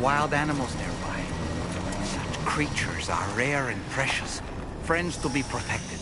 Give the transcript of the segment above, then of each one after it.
wild animals nearby. Such creatures are rare and precious, friends to be protected.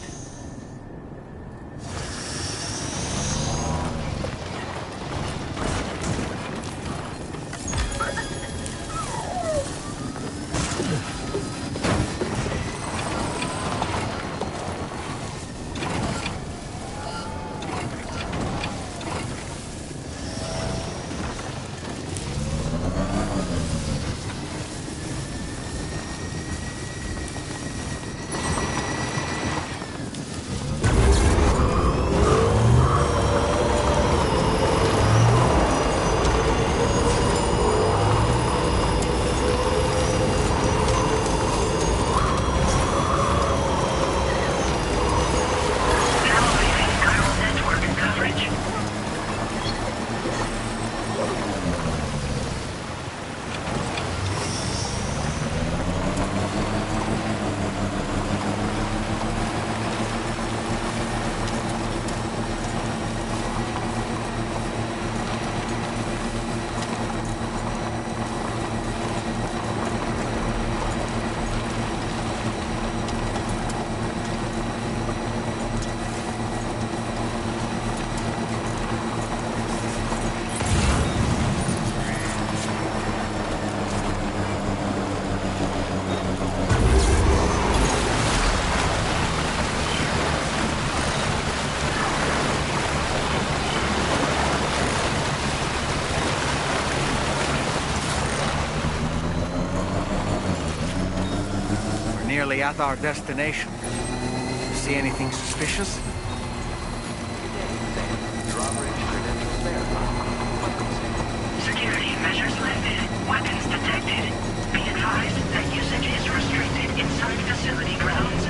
Nearly at our destination. See anything suspicious? Security measures lifted. Weapons detected. Be advised that usage is restricted inside facility grounds.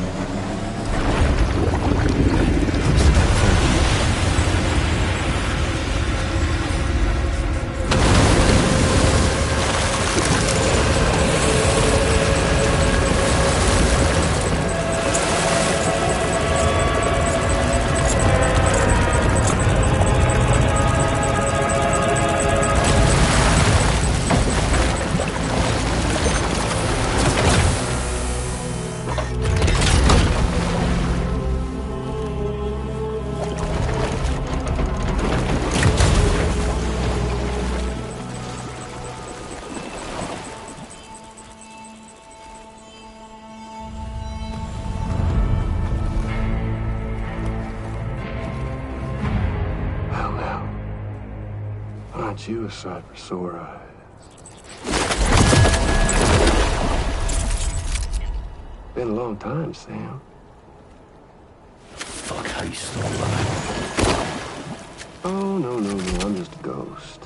Aren't you a sight for sore eyes? Been a long time, Sam. Fuck, how you still alive? Oh, no, I'm just a ghost.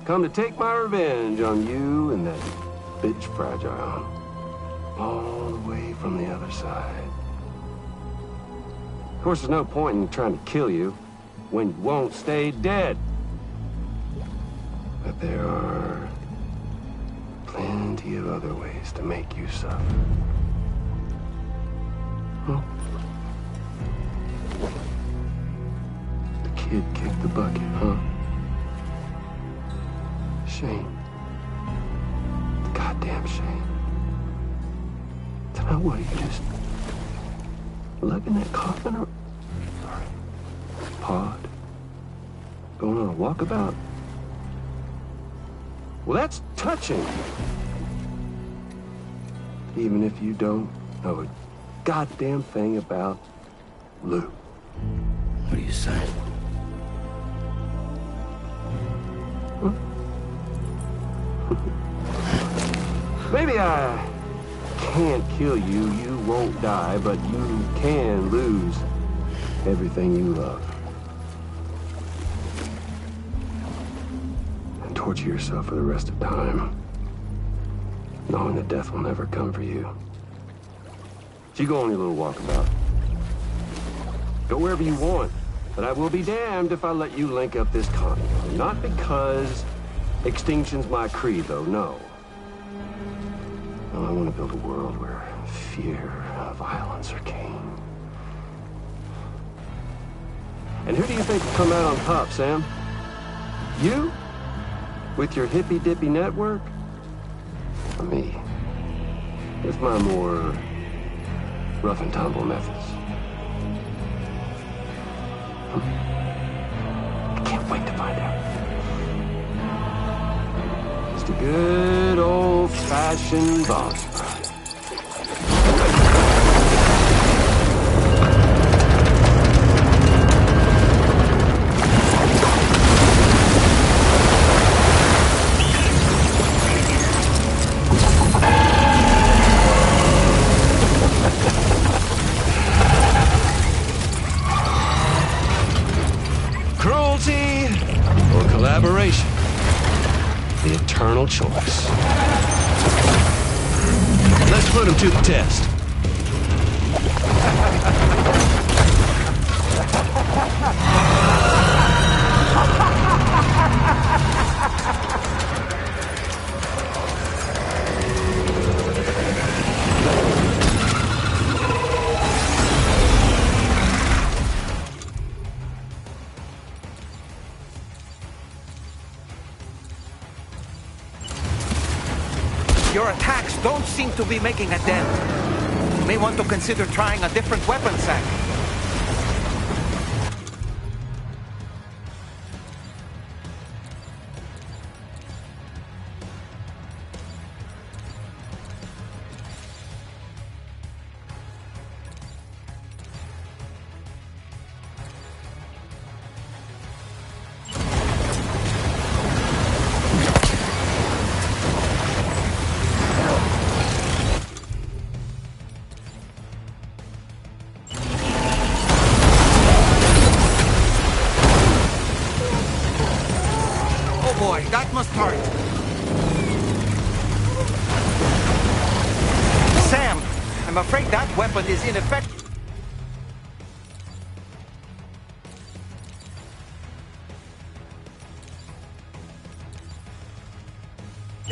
Come to take my revenge on you and that bitch Fragile. All the way from the other side. Of course, there's no point in trying to kill you when you won't stay dead. But there are plenty of other ways to make you suffer. Well, the kid kicked the bucket, huh? Shame. Goddamn shame. Then what, you just lugging that coffin or pod? Going on a walkabout? Well, that's touching. Even if you don't know a goddamn thing about Lou. What are you saying? Huh? Maybe I can't kill you, you won't die, but you can lose everything you love. And torture yourself for the rest of time, knowing that death will never come for you. So you go on your little walkabout. Go wherever you want, but I will be damned if I let you link up this continent. Not because extinction's my creed, though, no. No, I want to build a world where fear and violence are king. And who do you think will come out on top, Sam? You? With your hippy-dippy network? For me, with my more rough-and-tumble methods. I can't wait to find out. Just a good old-fashioned boss fight. Cruelty or collaboration? The eternal choice. Let's put him to the test. Your attacks don't seem to be making a dent. You may want to consider trying a different weapon set. Oh boy, that must hurt. Sam, I'm afraid that weapon is ineffective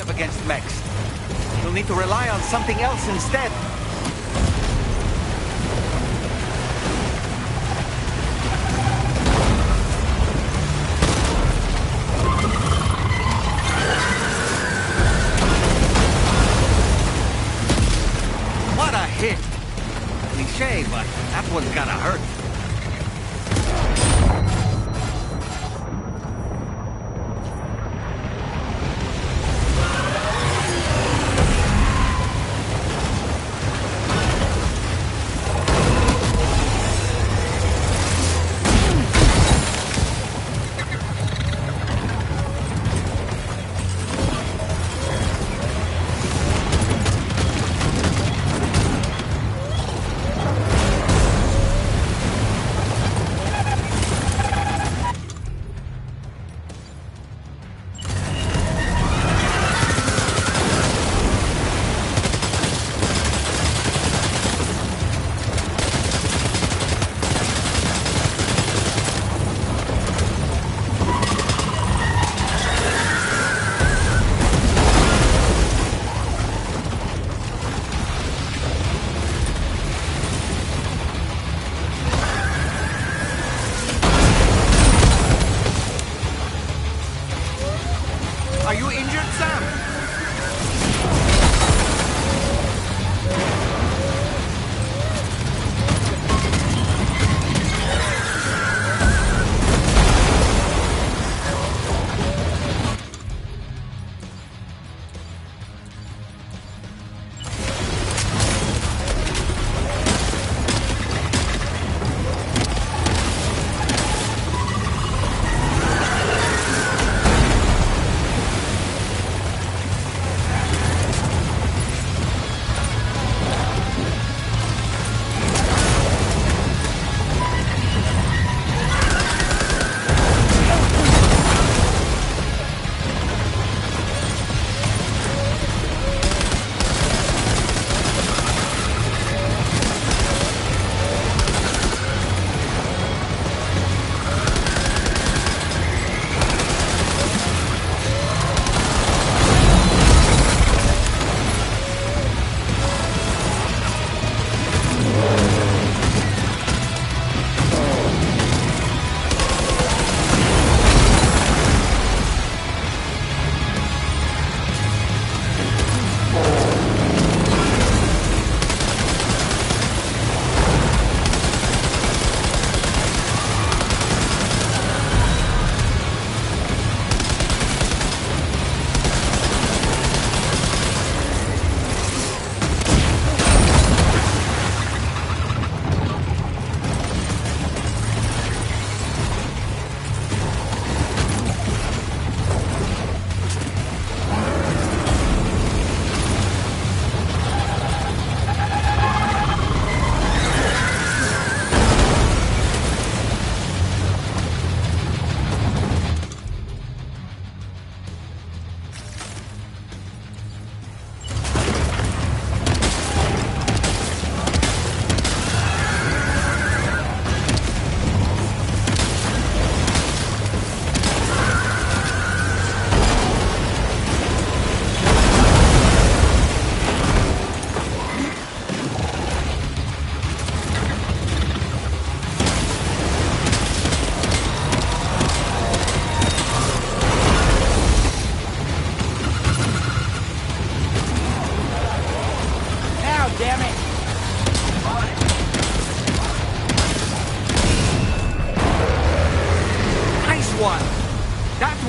against mechs. You'll need to rely on something else instead. What a hit! Cliché, but that one's gotta hurt.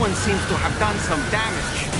one seems to have done some damage.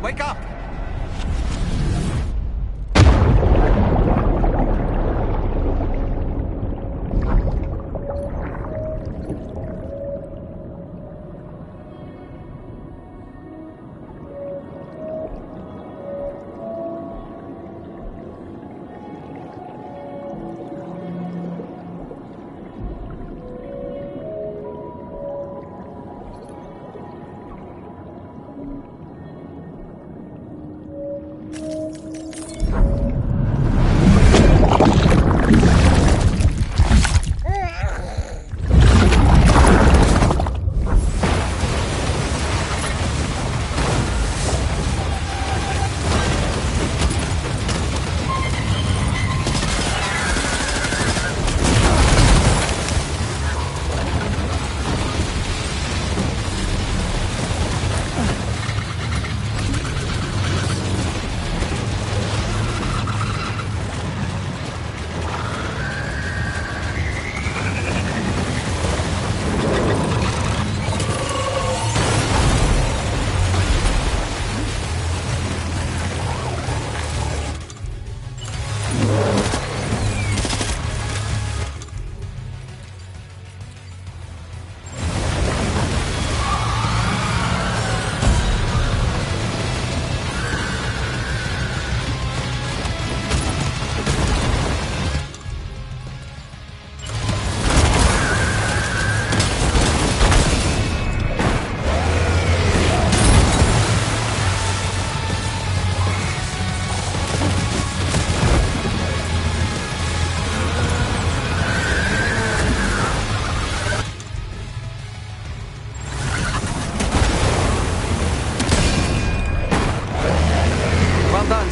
Wake up!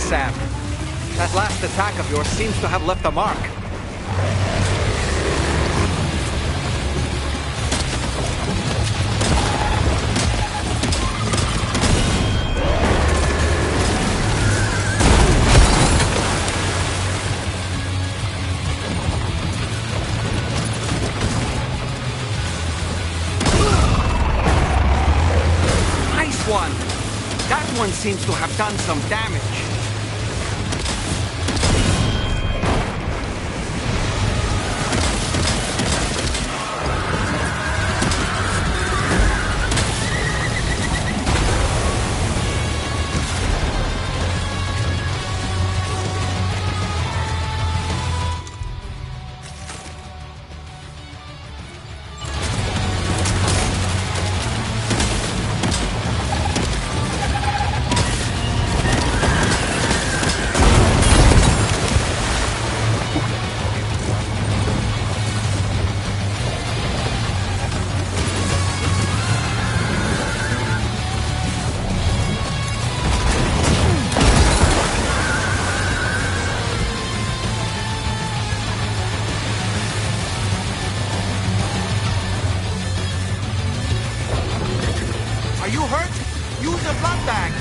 Sam. That last attack of yours seems to have left a mark. Nice one! That one seems to have done some damage. Are you hurt? Use a blood bag.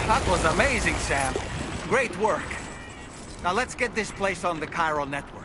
That was amazing, Sam. Great work. Now let's get this place on the chiral network.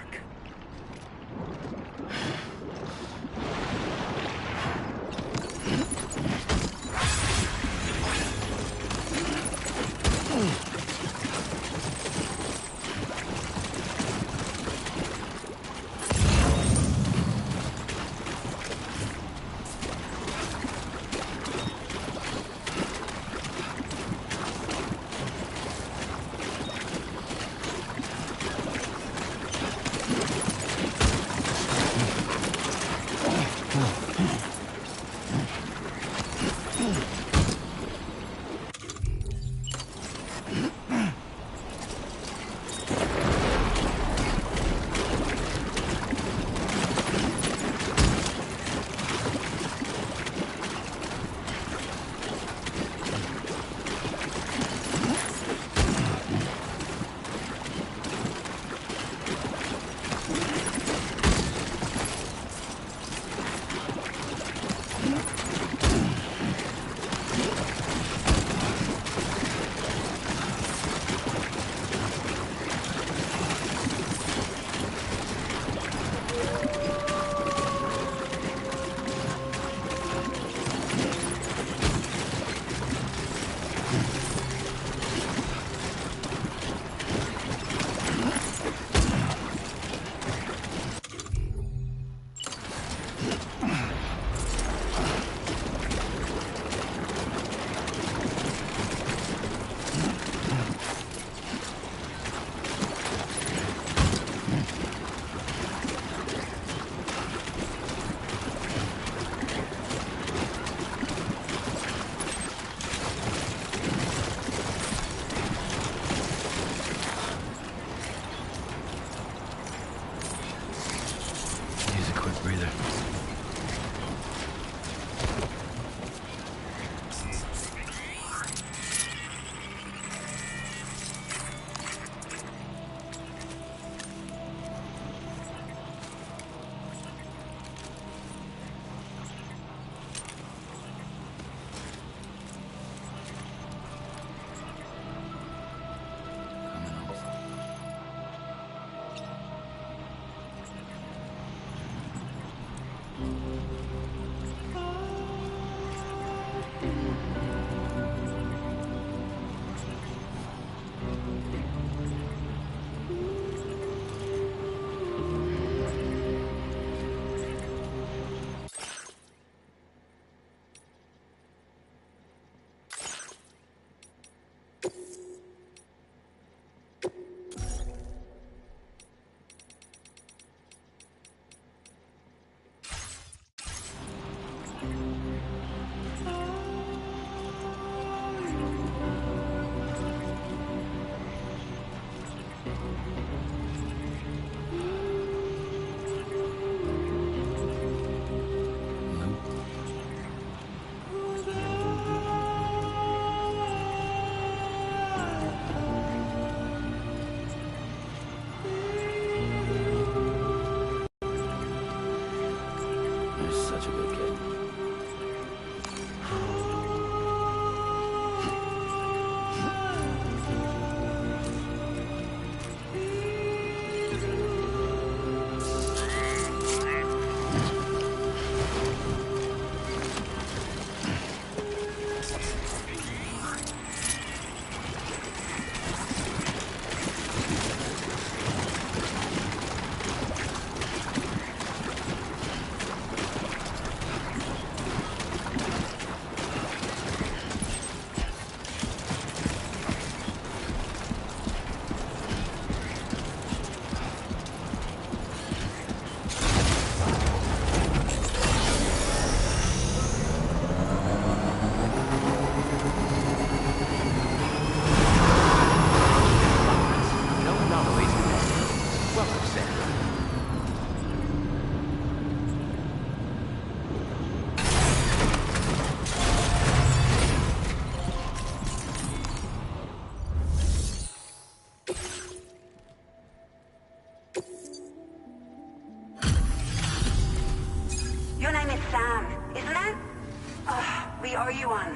you one.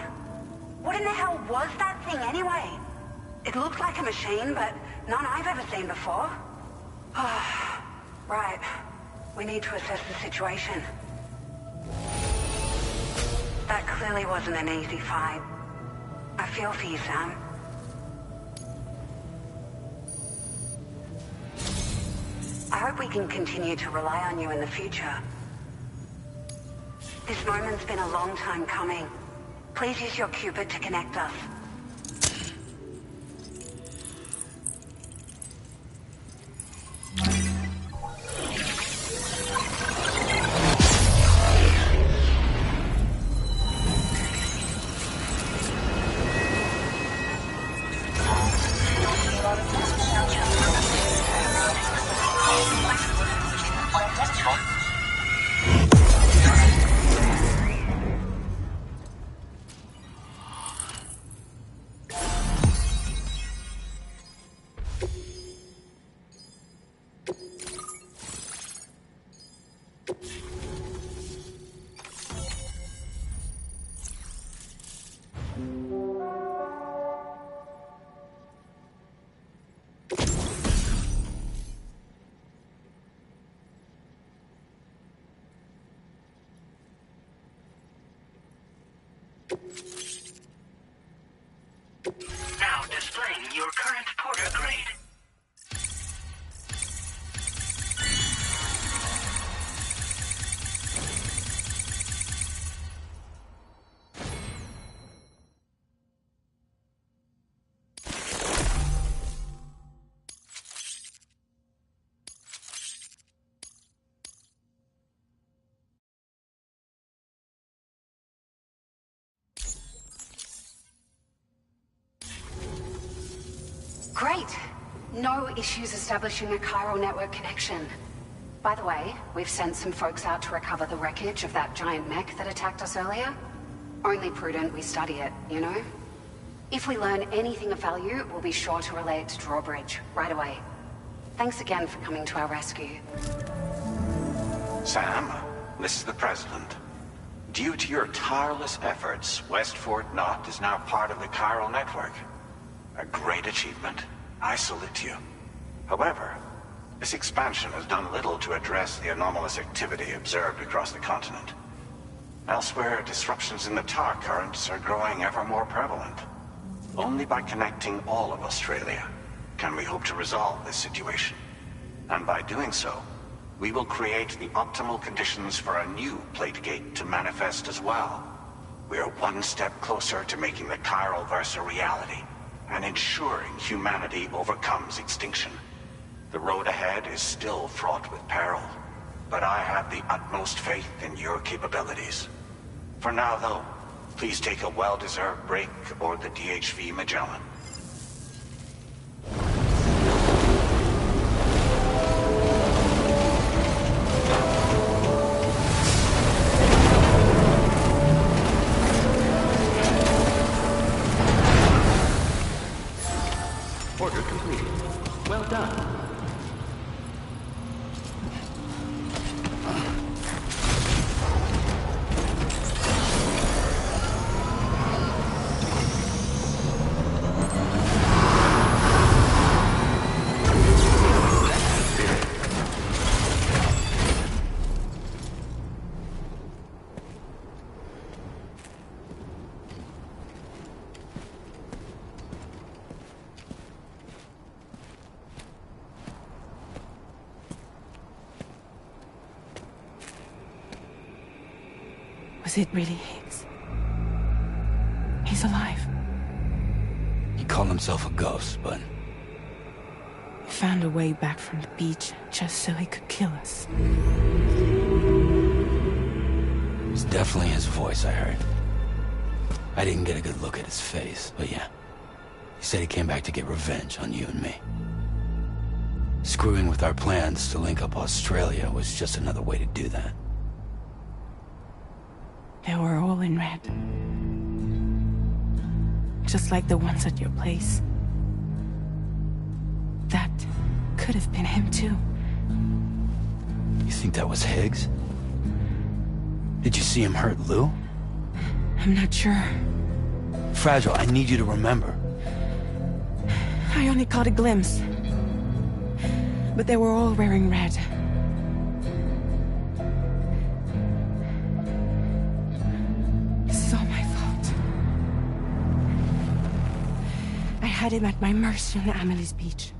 What in the hell was that thing anyway? It looked like a machine, but none I've ever seen before. Right. We need to assess the situation. That clearly wasn't an easy fight. I feel for you, Sam. I hope we can continue to rely on you in the future. This moment's been a long time coming. Please use your Cupid to connect us. Now displaying your current Porter grade. Great. No issues establishing a chiral network connection. By the way, we've sent some folks out to recover the wreckage of that giant mech that attacked us earlier. Only prudent we study it, you know? If we learn anything of value, we'll be sure to relay it to Drawbridge right away. Thanks again for coming to our rescue. Sam, this is the President. Due to your tireless efforts, West Fort Knot is now part of the chiral network. A great achievement. I salute you. However, this expansion has done little to address the anomalous activity observed across the continent. Elsewhere, disruptions in the tar currents are growing ever more prevalent. Only by connecting all of Australia can we hope to resolve this situation. And by doing so, we will create the optimal conditions for a new Plategate to manifest as well. We are one step closer to making the chiral verse a reality, and ensuring humanity overcomes extinction. The road ahead is still fraught with peril, but I have the utmost faith in your capabilities. For now, though, please take a well-deserved break aboard the DHV Magellan. Order completed. Well done. Was it really Higgs? He's alive. He called himself a ghost, but He found a way back from the beach just so he could kill us. it's definitely his voice I heard. I didn't get a good look at his face, but yeah. He said he came back to get revenge on you and me. Screwing with our plans to link up Australia was just another way to do that. They were all in red. Just like the ones at your place. That could have been him too. You think that was Higgs? Did you see him hurt Lou? I'm not sure. Fragile, I need you to remember. I only caught a glimpse. But they were all wearing red. This is all my fault. I had him at my mercy on Amelie's beach.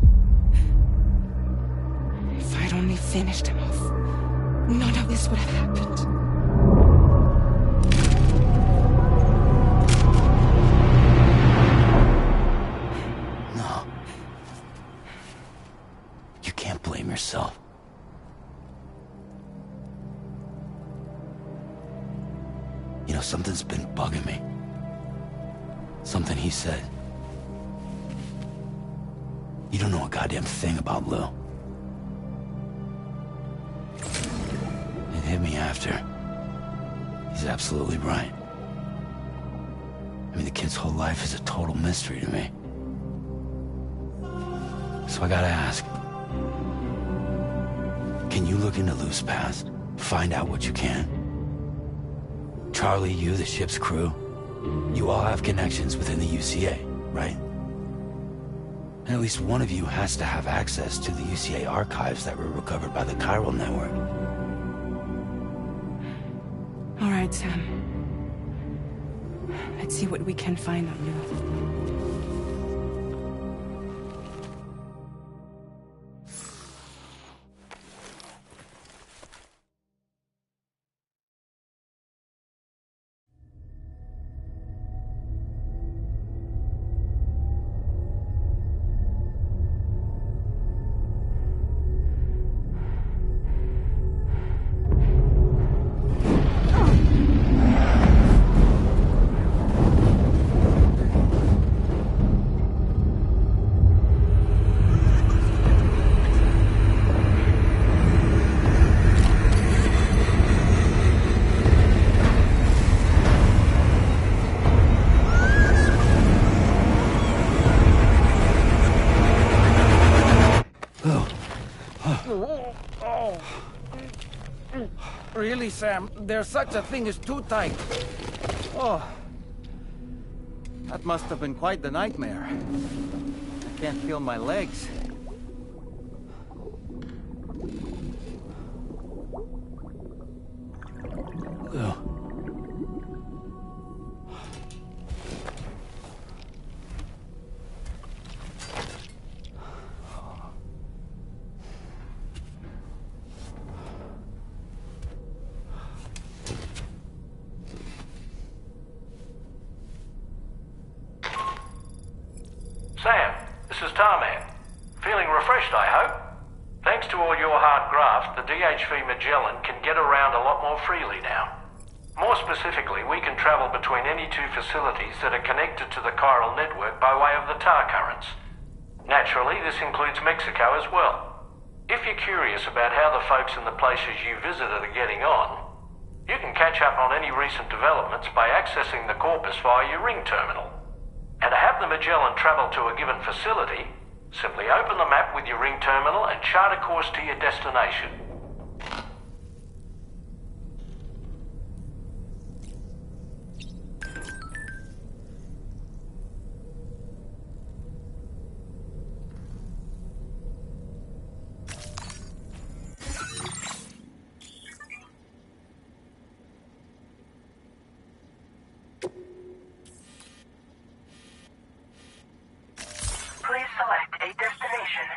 If I'd only finished him off, none of this would have happened. No. You can't blame yourself. You know, something's been bugging me. Something he said. You don't know a goddamn thing about Lou. It hit me after. He's absolutely right. I mean, the kid's whole life is a total mystery to me. So I gotta ask. Can you look into Lou's past? Find out what you can? Charlie, you, the ship's crew, you all have connections within the UCA, right? And at least one of you has to have access to the UCA archives that were recovered by the Chiral Network. All right, Sam. Let's see what we can find on Lou. Really, Sam? There's such a thing as too tight. Oh. That must have been quite the nightmare. I can't feel my legs. Lou. Sam, this is Tarman. Feeling refreshed, I hope? Thanks to all your hard graft, the DHV Magellan can get around a lot more freely now. More specifically, we can travel between any two facilities that are connected to the chiral network by way of the tar currents. Naturally, this includes Mexico as well. If you're curious about how the folks in the places you visited are getting on, you can catch up on any recent developments by accessing the Corpus via your ring terminal. And to have the Magellan travel to a given facility, simply open the map with your ring terminal and chart a course to your destination. Please select a destination.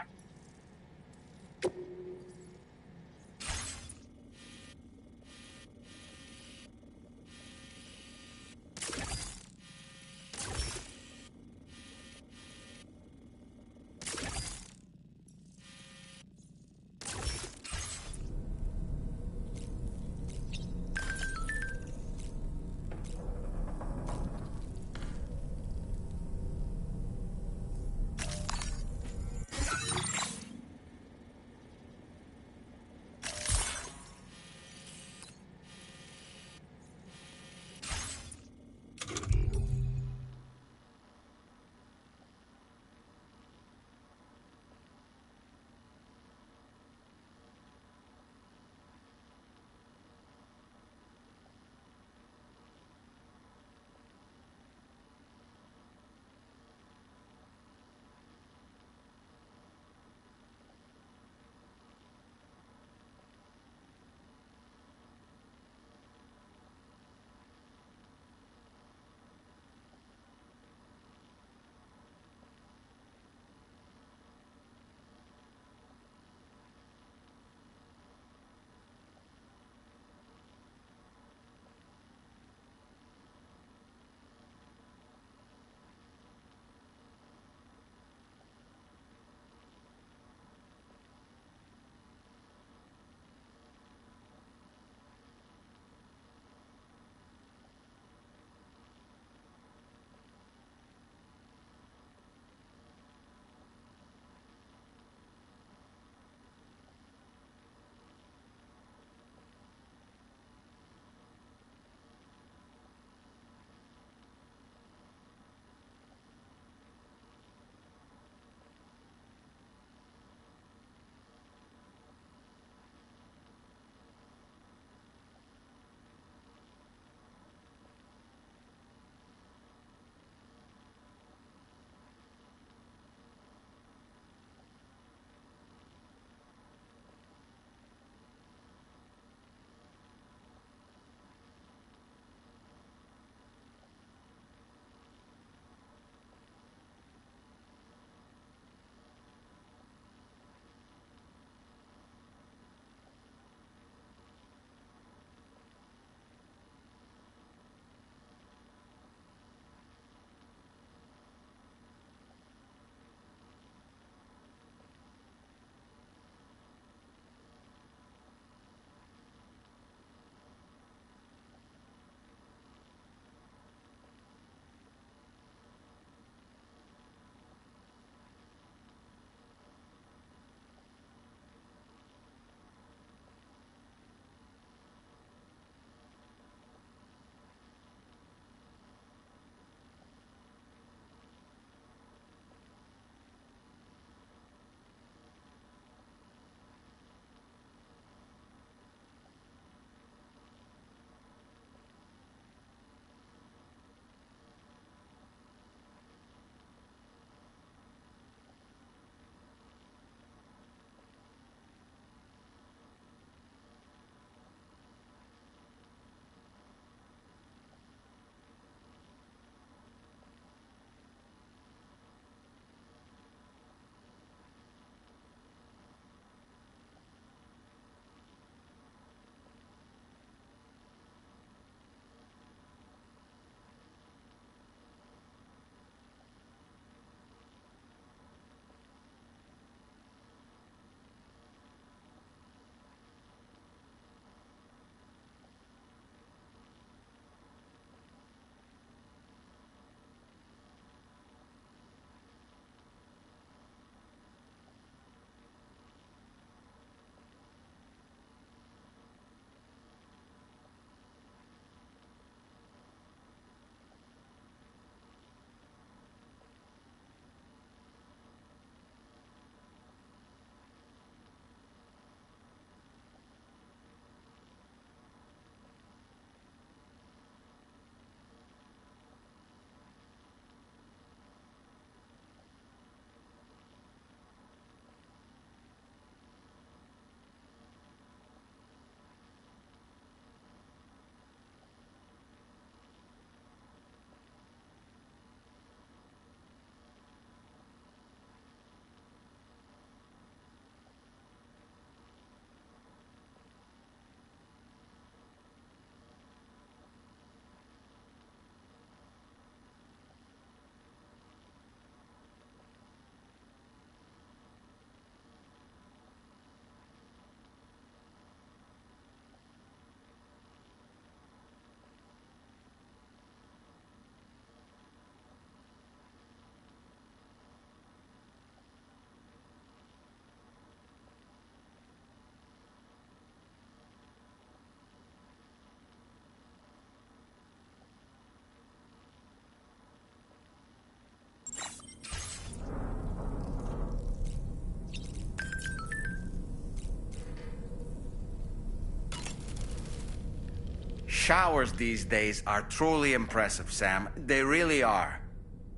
showers these days are truly impressive, Sam. They really are.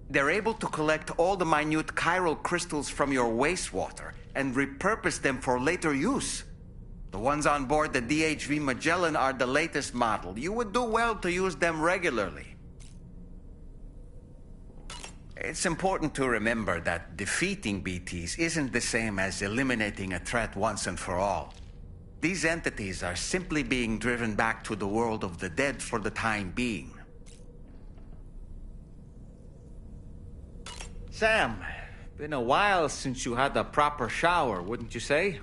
They're able to collect all the minute chiral crystals from your wastewater and repurpose them for later use. The ones on board the DHV Magellan are the latest model. You would do well to use them regularly. It's important to remember that defeating BTs isn't the same as eliminating a threat once and for all. These entities are simply being driven back to the world of the dead for the time being. Sam, been a while since you had a proper shower, wouldn't you say?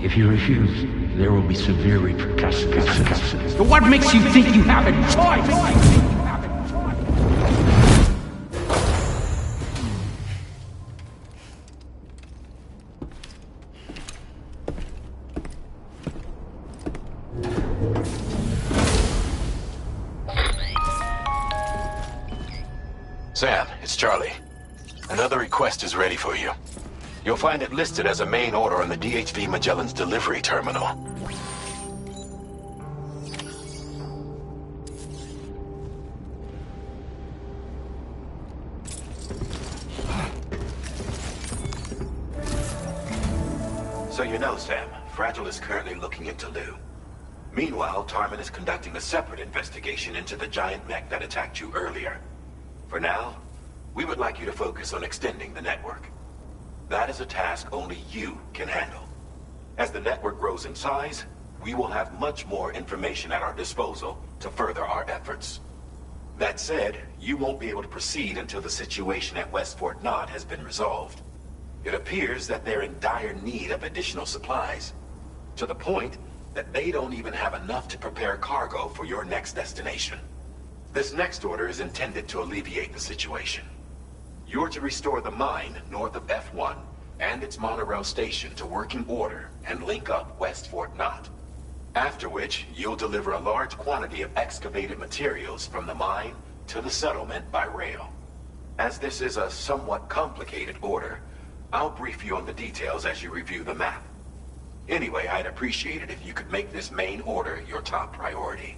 If you refuse, there will be severe repercussions. But what makes you think you have a choice? Sam, it's Charlie. Another request is ready for you. You'll find it listed as a main order on the DHV Magellan's delivery terminal. So you know, Sam, Fragile is currently looking into Lou. Meanwhile, Tarman is conducting a separate investigation into the giant mech that attacked you earlier. For now, we would like you to focus on extending the network. That is a task only you can handle. As the network grows in size, we will have much more information at our disposal to further our efforts. That said, you won't be able to proceed until the situation at West Fort Knott has been resolved. It appears that they're in dire need of additional supplies, to the point that they don't even have enough to prepare cargo for your next destination. This next order is intended to alleviate the situation. You're to restore the mine north of F1 and its monorail station to working order and link up West Fort Knott. After which, you'll deliver a large quantity of excavated materials from the mine to the settlement by rail. As this is a somewhat complicated order, I'll brief you on the details as you review the map. Anyway, I'd appreciate it if you could make this main order your top priority.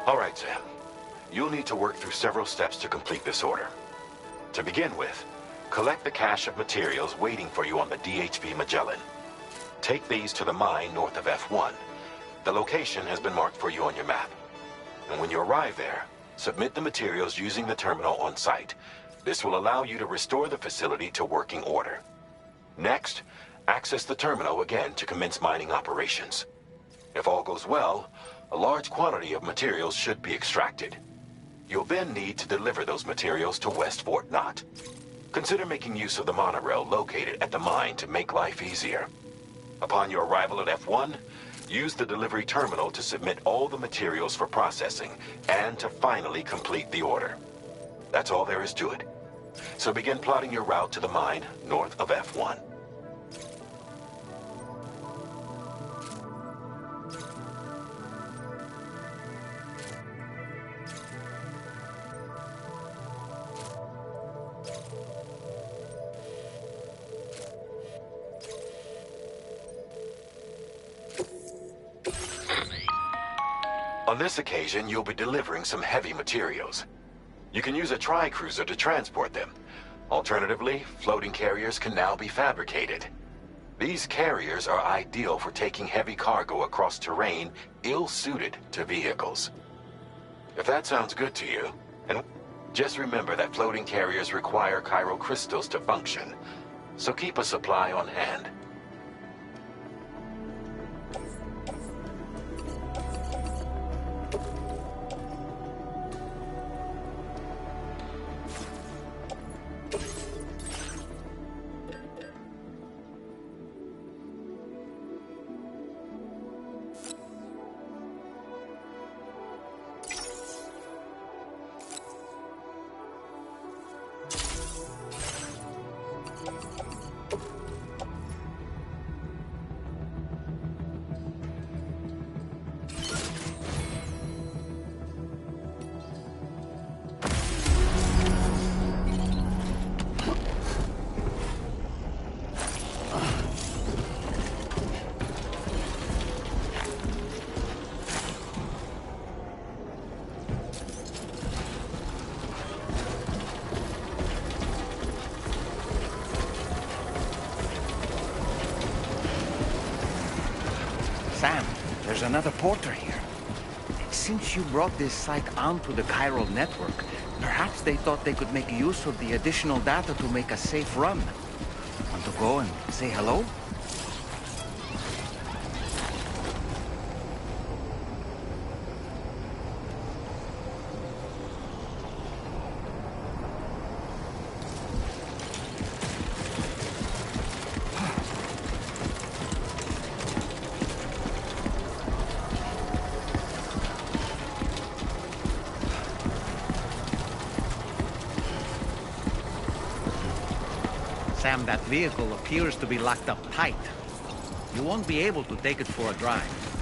All right, Sam. You'll need to work through several steps to complete this order. To begin with, collect the cache of materials waiting for you on the DHV Magellan. Take these to the mine north of F1. The location has been marked for you on your map. And when you arrive there, submit the materials using the terminal on site. This will allow you to restore the facility to working order. Next, access the terminal again to commence mining operations. If all goes well, a large quantity of materials should be extracted. You'll then need to deliver those materials to West Fort Knott. Consider making use of the monorail located at the mine to make life easier. Upon your arrival at F1, use the delivery terminal to submit all the materials for processing and to finally complete the order. That's all there is to it. So begin plotting your route to the mine north of F1. On this occasion, you'll be delivering some heavy materials. You can use a tri-cruiser to transport them. Alternatively, floating carriers can now be fabricated. These carriers are ideal for taking heavy cargo across terrain ill-suited to vehicles. If that sounds good to you, and just remember that floating carriers require chiral crystals to function, so keep a supply on hand. Sam, there's another porter here. Since you brought this site onto the chiral network, perhaps they thought they could make use of the additional data to make a safe run. Want to go and say hello? Sam, that vehicle appears to be locked up tight. You won't be able to take it for a drive.